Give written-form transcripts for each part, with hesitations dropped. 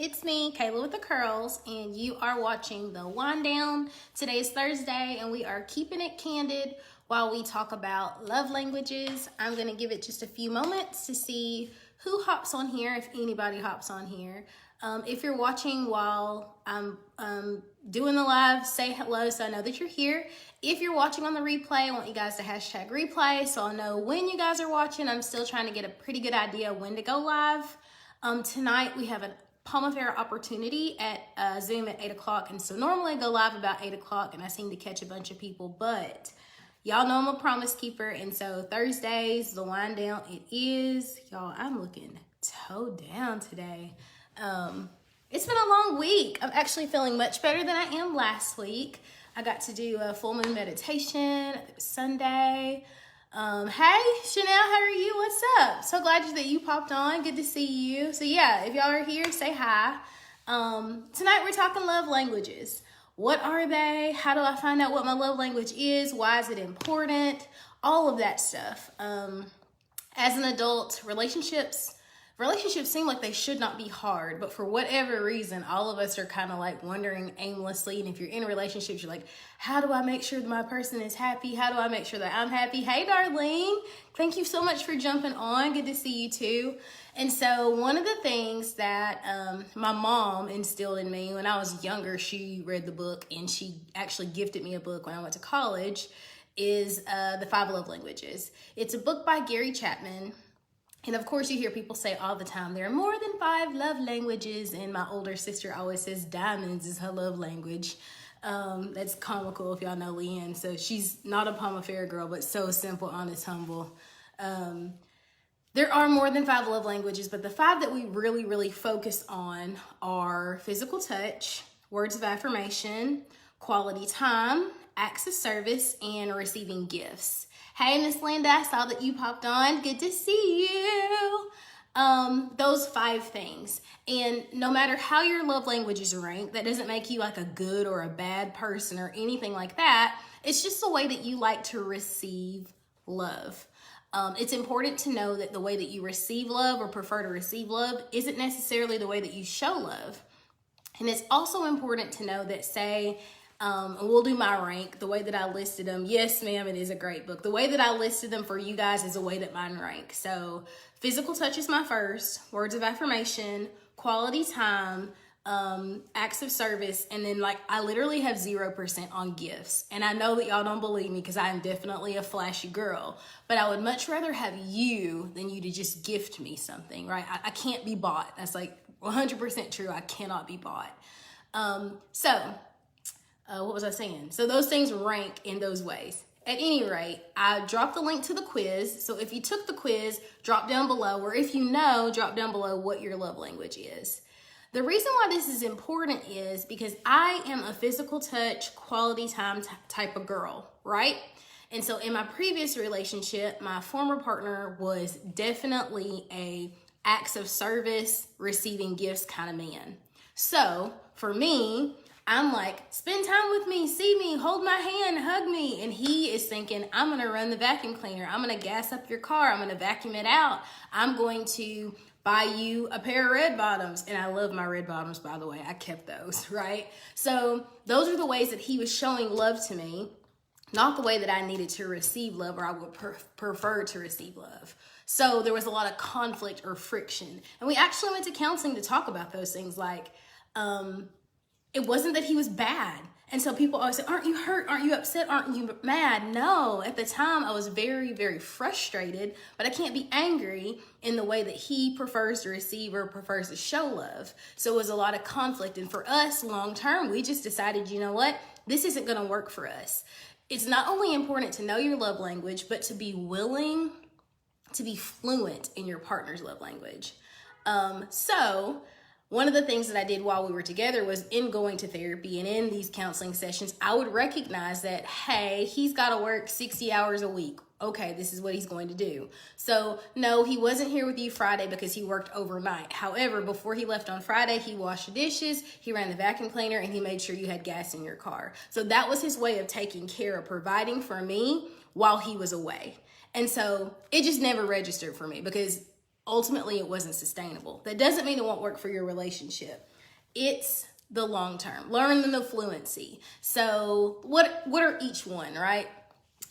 It's me, Kayla with the curls, and you are watching the Wind Down. Today is Thursday, and we are keeping it candid while we talk about love languages. I'm going to give it just a few moments to see who hops on here, if anybody hops on here. If you're watching while I'm doing the live, say hello so I know that you're here. If you're watching on the replay, I want you guys to hashtag replay so I'll know when you guys are watching. I'm still trying to get a pretty good idea when to go live. Tonight we have a Palm Affair opportunity at Zoom at 8 o'clock. And so normally I go live about 8 o'clock and I seem to catch a bunch of people, but y'all know I'm a promise keeper. And so Thursdays, the wind down, it is. Y'all, I'm looking toe down today. It's been a long week. I'm actually feeling much better than I am last week. I got to do a full moon meditation Sunday. Hey, Chanel, how are you? What's up? So glad that you popped on. Good to see you. So yeah, if y'all are here, say hi. Tonight we're talking love languages. What are they? How do I find out what my love language is? Why is it important? All of that stuff. As an adult, relationships seem like they should not be hard, but for whatever reason, all of us are kind of like wondering aimlessly. And if you're in relationships, you're like, how do I make sure that my person is happy? How do I make sure that I'm happy? Hey, Darlene, thank you so much for jumping on. Good to see you too. And so one of the things that my mom instilled in me when I was younger, she read the book and she actually gifted me a book when I went to college, is The 5 Love Languages. It's a book by Gary Chapman. And of course, you hear people say all the time, there are more than 5 love languages. And my older sister always says diamonds is her love language. That's comical if y'all know Leanne. So she's not a Palm Affair girl, but so simple, honest, humble. There are more than 5 love languages, but the 5 that we really focus on are physical touch, words of affirmation, quality time, acts of service, and receiving gifts. Hey, Miss Linda, I saw that you popped on. Good to see you. Those 5 things. And no matter how your love languages are ranked, that doesn't make you like a good or a bad person or anything like that. It's just the way that you like to receive love. It's important to know that the way that you receive love or prefer to receive love isn't necessarily the way that you show love. And it's also important to know that, say, we'll do my rank, the way that I listed them. Yes, ma'am, it is a great book. The way that I listed them for you guys is the way that mine rank. So physical touch is my first, words of affirmation, quality time, acts of service, and then like I literally have 0% on gifts. And I know that y'all don't believe me because I am definitely a flashy girl, but I would much rather have you than you to just gift me something, right? I can't be bought. That's like 100% true. I cannot be bought. What was I saying? So those things rank in those ways. At any rate, I dropped the link to the quiz. So if you took the quiz, drop down below, or if you know, drop down below what your love language is. The reason why this is important is because I am a physical touch, quality time type of girl, right? And so in my previous relationship, my former partner was definitely a acts of service, receiving gifts kind of man. So for me, I'm like, spend time with me, see me, hold my hand, hug me. And he is thinking, I'm going to run the vacuum cleaner. I'm going to gas up your car. I'm going to vacuum it out. I'm going to buy you a pair of red bottoms. And I love my red bottoms, by the way. I kept those, right? So those are the ways that he was showing love to me, not the way that I needed to receive love or I would prefer to receive love. So there was a lot of conflict or friction. And we actually went to counseling to talk about those things, like, it wasn't that he was bad. And so people always say, aren't you hurt? Aren't you upset? Aren't you mad? No, at the time I was very frustrated, but I can't be angry in the way that he prefers to receive or prefers to show love. So it was a lot of conflict. And for us long term, we just decided, you know what? This isn't going to work for us. It's not only important to know your love language, but to be willing to be fluent in your partner's love language. So one of the things that I did while we were together was in going to therapy and in these counseling sessions, I would recognize that, hey, he's got to work 60 hours a week. Okay, this is what he's going to do. So no, he wasn't here with you Friday because he worked overnight. However, before he left on Friday, he washed the dishes, he ran the vacuum cleaner, and he made sure you had gas in your car. So that was his way of taking care of providing for me while he was away. And so it just never registered for me because ultimately it wasn't sustainable. That doesn't mean it won't work for your relationship. It's the long term, learning the fluency. So what are each one, right?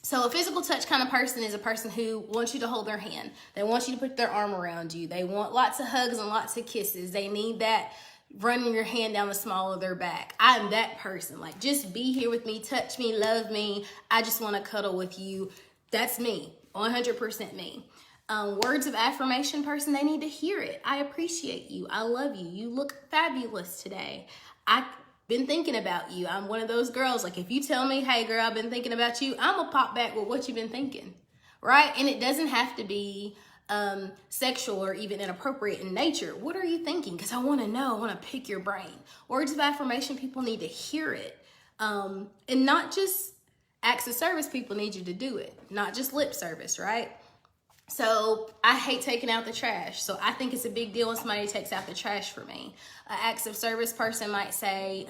So a physical touch kind of person is a person who wants you to hold their hand. They want you to put their arm around you. They want lots of hugs and lots of kisses. They need that running your hand down the small of their back. I'm that person. Like, just be here with me, touch me, love me. I just want to cuddle with you. That's me, 100% me. Words of affirmation person, they need to hear it. I appreciate you. I love you. You look fabulous today. I've been thinking about you. I'm one of those girls, like, if you tell me, hey girl, I've been thinking about you, I'm gonna pop back with what you've been thinking, right? And it doesn't have to be sexual or even inappropriate in nature. What are you thinking? Because I want to know. I want to pick your brain. Words of affirmation, people need to hear it. And not just acts of service, people need you to do it. Not just lip service, right? So I hate taking out the trash. So I think it's a big deal when somebody takes out the trash for me. An acts of service person might say,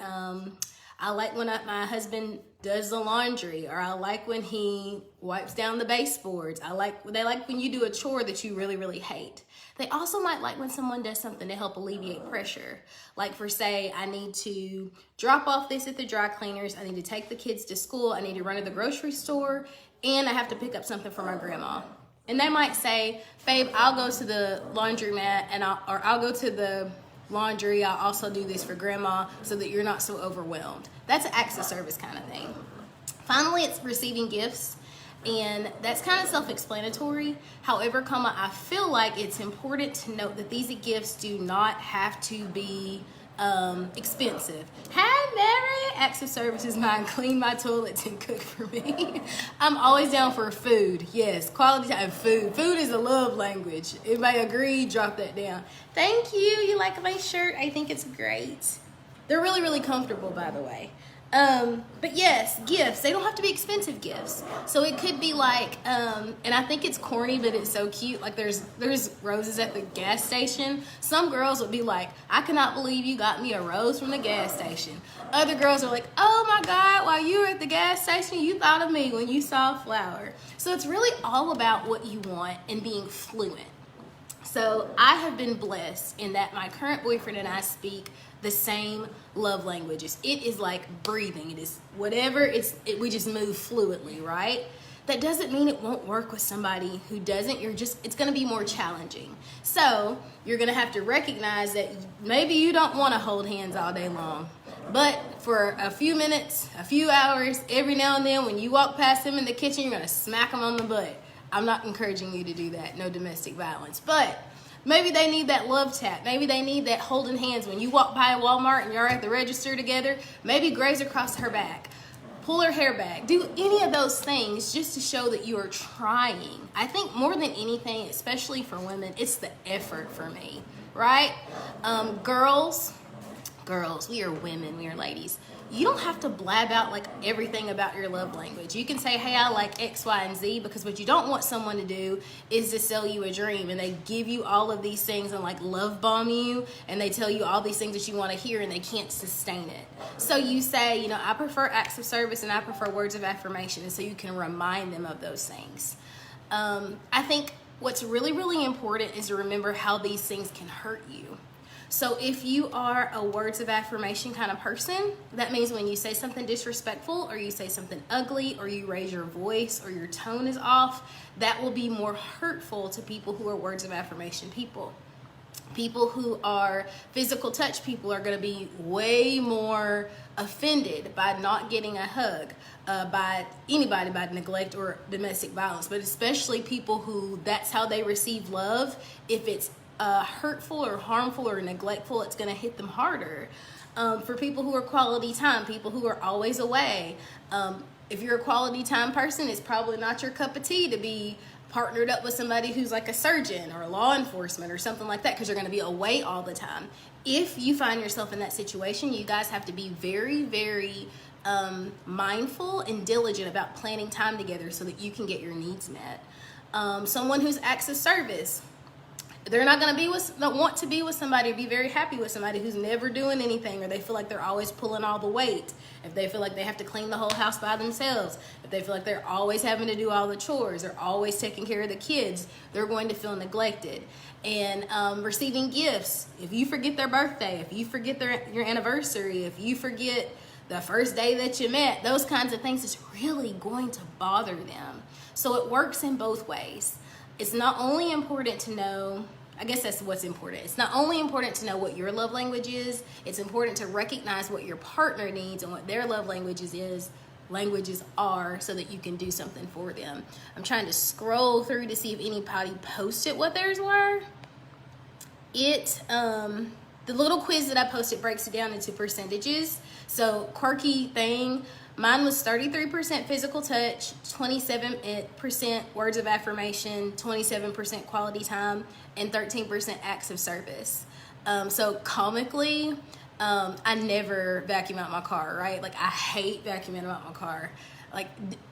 I like when my husband does the laundry, or I like when he wipes down the baseboards. They like when you do a chore that you really, really hate. They also might like when someone does something to help alleviate pressure. Like, for say, I need to drop off this at the dry cleaners. I need to take the kids to school. I need to run to the grocery store, and I have to pick up something for my grandma. And they might say, babe, I'll go to the laundromat or I'll go to the laundry. I'll also do this for grandma so that you're not so overwhelmed. That's an acts of service kind of thing. Finally, it's receiving gifts. And that's kind of self-explanatory. However, I feel like it's important to note that these gifts do not have to be expensive. Hey Mary, acts of service is mine. Clean my toilets and cook for me. I'm always down for food. Yes, quality time. Food is a love language. Everybody agree? Drop that down. Thank you. You like my shirt? I think it's great. They're really, really comfortable, by the way. But yes, gifts, they don't have to be expensive gifts. So it could be like, and I think it's corny, but it's so cute. Like, there's roses at the gas station. Some girls would be like, I cannot believe you got me a rose from the gas station. Other girls are like, oh my God, while you were at the gas station, you thought of me when you saw a flower. So it's really all about what you want and being fluent. So I have been blessed in that my current boyfriend and I speak the same love languages. It is like breathing. It is whatever, we just move fluidly, right? That doesn't mean it won't work with somebody who doesn't. It's gonna be more challenging. So you're gonna have to recognize that maybe you don't wanna hold hands all day long, but for a few minutes, a few hours, every now and then when you walk past them in the kitchen, you're gonna smack them on the butt. I'm not encouraging you to do that, no domestic violence, but maybe they need that love tap. Maybe they need that holding hands when you walk by Walmart and you're at the register together. Maybe graze across her back, pull her hair back, do any of those things just to show that you are trying. I think more than anything, especially for women, it's the effort for me, right? Girls, we are women, we are ladies. You don't have to blab out like everything about your love language. You can say, hey, I like X, Y, and Z, because what you don't want someone to do is to sell you a dream and they give you all of these things and like love bomb you and they tell you all these things that you want to hear and they can't sustain it. So you say, I prefer acts of service and I prefer words of affirmation, and so you can remind them of those things. I think what's really, really important is to remember how these things can hurt you. So if you are a words of affirmation kind of person, that means when you say something disrespectful or you say something ugly or you raise your voice or your tone is off, that will be more hurtful to people who are words of affirmation people. People who are physical touch people are going to be way more offended by not getting a hug, by anybody, by neglect or domestic violence, but especially people who that's how they receive love. If it's hurtful or harmful or neglectful, it's going to hit them harder. For people who are quality time, people who are always away, if you're a quality time person, it's probably not your cup of tea to be partnered up with somebody who's like a surgeon or law enforcement or something like that, because you're going to be away all the time. If you find yourself in that situation, you guys have to be very, very mindful and diligent about planning time together so that you can get your needs met. Someone who's acts of service, they're not going to want to be with somebody or be very happy with somebody who's never doing anything, or they feel like they're always pulling all the weight. If they feel like they have to clean the whole house by themselves, if they feel like they're always having to do all the chores, they're always taking care of the kids, they're going to feel neglected. And receiving gifts, if you forget their birthday, if you forget your anniversary, if you forget the first day that you met, those kinds of things is really going to bother them. So it works in both ways. It's not only important to know, I guess that's what's important. It's not only important to know what your love language is, it's important to recognize what your partner needs and what their love languages are, so that you can do something for them. I'm trying to scroll through to see if anybody posted what theirs were. The little quiz that I posted breaks it down into percentages. So quirky thing, mine was 33% physical touch, 27% words of affirmation, 27% quality time, and 13% acts of service. So comically, I never vacuum out my car, right? Like, I hate vacuuming out my car. Like,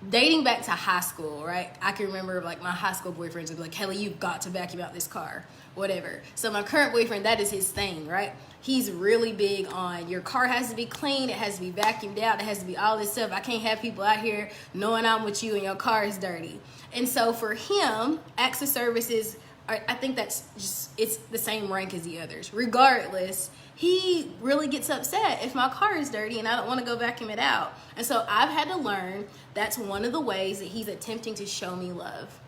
dating back to high school, right? I can remember, like, my high school boyfriends would be like, Kelly, you've got to vacuum out this car, whatever. So my current boyfriend, that is his thing, right? He's really big on, your car has to be clean, it has to be vacuumed out, it has to be all this stuff. I can't have people out here knowing I'm with you and your car is dirty. And so for him, acts of services, I think that's just, it's the same rank as the others. Regardless, he really gets upset if my car is dirty and I don't want to go vacuum it out. And so I've had to learn that's one of the ways that he's attempting to show me love,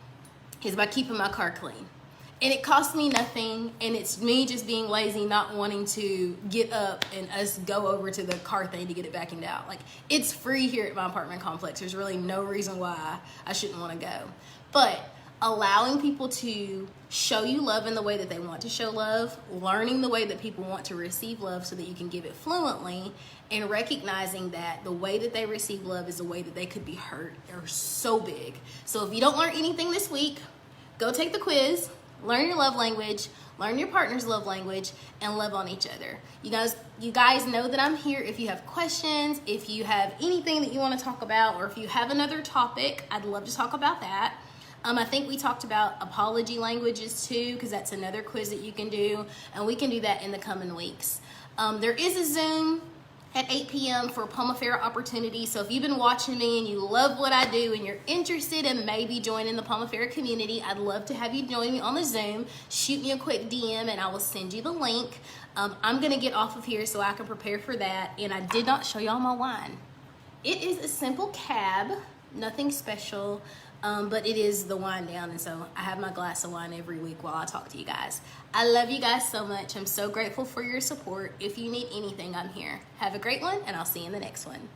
is by keeping my car clean. And it costs me nothing, and it's me just being lazy, not wanting to get up and us go over to the car thing to get it vacuumed out. Like, it's free here at my apartment complex. There's really no reason why I shouldn't want to go. But allowing people to show you love in the way that they want to show love, learning the way that people want to receive love so that you can give it fluently, and recognizing that the way that they receive love is the way that they could be hurt are so big. So if you don't learn anything this week, go take the quiz, learn your love language, learn your partner's love language, and love on each other. You guys know that I'm here if you have questions, if you have anything that you want to talk about, or if you have another topic, I'd love to talk about that. I think we talked about apology languages too, because that's another quiz that you can do, and we can do that in the coming weeks. There is a Zoom at 8 p.m. for Palmafera opportunity. So if you've been watching me and you love what I do and you're interested in maybe joining the Palmafera community, I'd love to have you join me on the Zoom. Shoot me a quick DM and I will send you the link. I'm gonna get off of here so I can prepare for that. And I did not show y'all my wine. It is a simple cab, nothing special. But it is the wind down, and so I have my glass of wine every week while I talk to you guys. I love you guys so much. I'm so grateful for your support. If you need anything, I'm here. Have a great one, and I'll see you in the next one.